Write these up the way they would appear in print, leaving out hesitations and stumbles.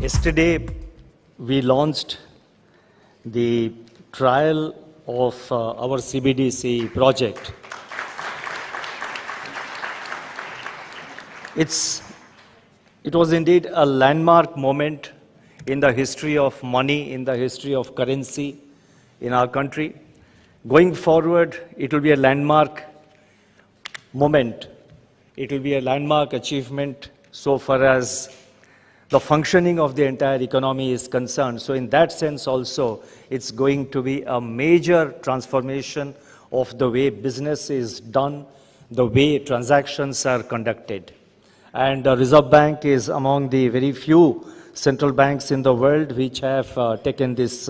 Yesterday, we launched the trial of our CBDC project. It was indeed a landmark moment in the history of money, in the history of currency in our country. Going forward, it will be a landmark moment. It will be a landmark achievement so far as the functioning of the entire economy is concerned. So in that sense also, it's going to be a major transformation of the way business is done, the way transactions are conducted. And the Reserve Bank is among the very few central banks in the world which have taken this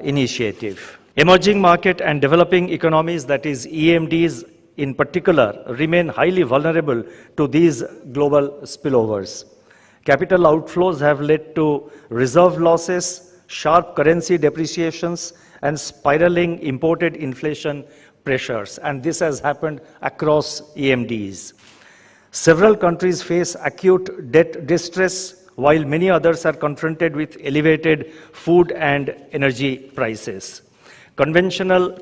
initiative. Emerging market and developing economies, that is EMDs in particular, remain highly vulnerable to these global spillovers. Capital outflows have led to reserve losses, sharp currency depreciations, and spiraling imported inflation pressures. And this has happened across EMDs. Several countries face acute debt distress, while many others are confronted with elevated food and energy prices. Conventional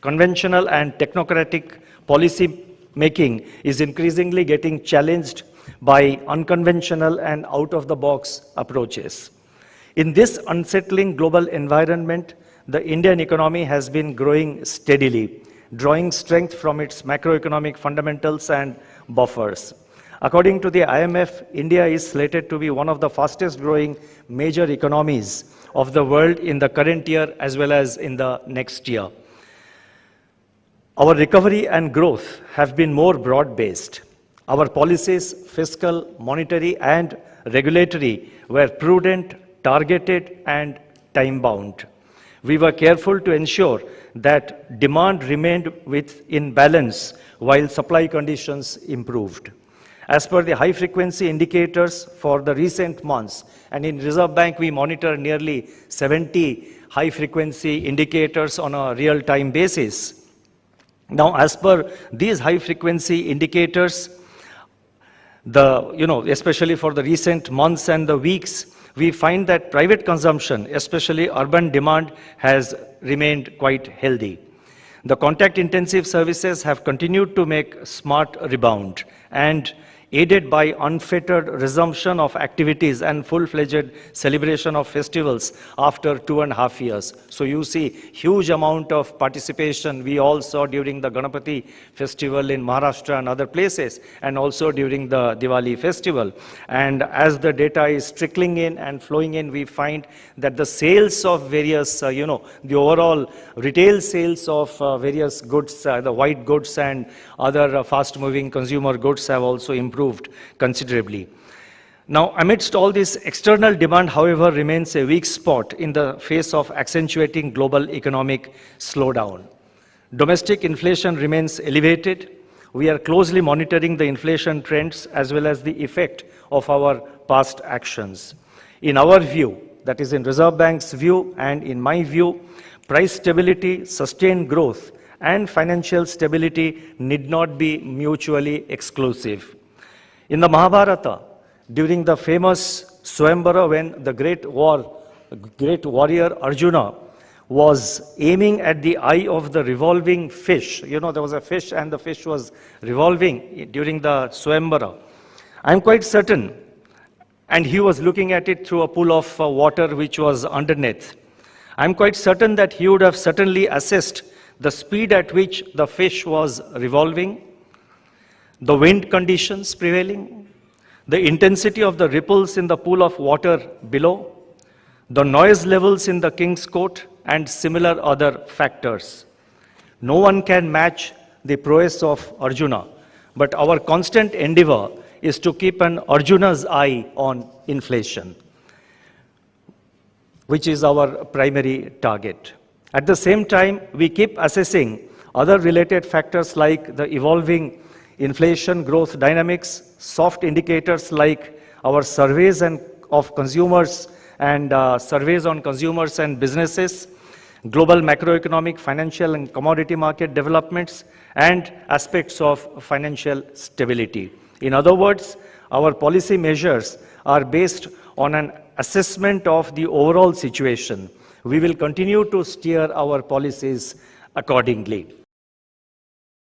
and technocratic policy making is increasingly getting challenged by unconventional and out-of-the-box approaches. In this unsettling global environment, the Indian economy has been growing steadily, drawing strength from its macroeconomic fundamentals and buffers. According to the IMF, India is slated to be one of the fastest growing major economies of the world in the current year as well as in the next year. Our recovery and growth have been more broad-based. Our policies, fiscal, monetary, and regulatory, were prudent, targeted, and time-bound. We were careful to ensure that demand remained in balance while supply conditions improved. As per the high-frequency indicators for the recent months, and in Reserve Bank we monitor nearly 70 high-frequency indicators on a real-time basis. Now, as per these high-frequency indicators, especially for the recent months and the weeks, we find that private consumption, especially urban demand, has remained quite healthy. The contact-intensive services have continued to make smart rebound, and aided by unfettered resumption of activities and full-fledged celebration of festivals after 2.5 years. So you see huge amount of participation we all saw during the Ganapati festival in Maharashtra and other places, and also during the Diwali festival. And as the data is trickling in and flowing in, we find that the sales of various, the overall retail sales of various goods, the white goods and other fast-moving consumer goods have also improved considerably. Now, amidst all this, external demand, however, remains a weak spot in the face of accentuating global economic slowdown. Domestic inflation remains elevated. We are closely monitoring the inflation trends as well as the effect of our past actions. In our view, that is in Reserve Bank's view and in my view, price stability, sustained growth, and financial stability need not be mutually exclusive. In the Mahabharata, during the famous Swayamvara, when the great warrior Arjuna was aiming at the eye of the revolving fish, there was a fish and the fish was revolving during the Swayamvara. I'm quite certain, and he was looking at it through a pool of water which was underneath. I'm quite certain that he would have certainly assessed the speed at which the fish was revolving, the wind conditions prevailing, the intensity of the ripples in the pool of water below, the noise levels in the king's court, and similar other factors. No one can match the prowess of Arjuna, but our constant endeavor is to keep an Arjuna's eye on inflation, which is our primary target. At the same time, we keep assessing other related factors like the evolving inflation growth dynamics, soft indicators like our surveys of consumers and surveys on consumers and businesses, global macroeconomic, financial and commodity market developments, and aspects of financial stability. In other words, our policy measures are based on an assessment of the overall situation, we will continue to steer our policies accordingly.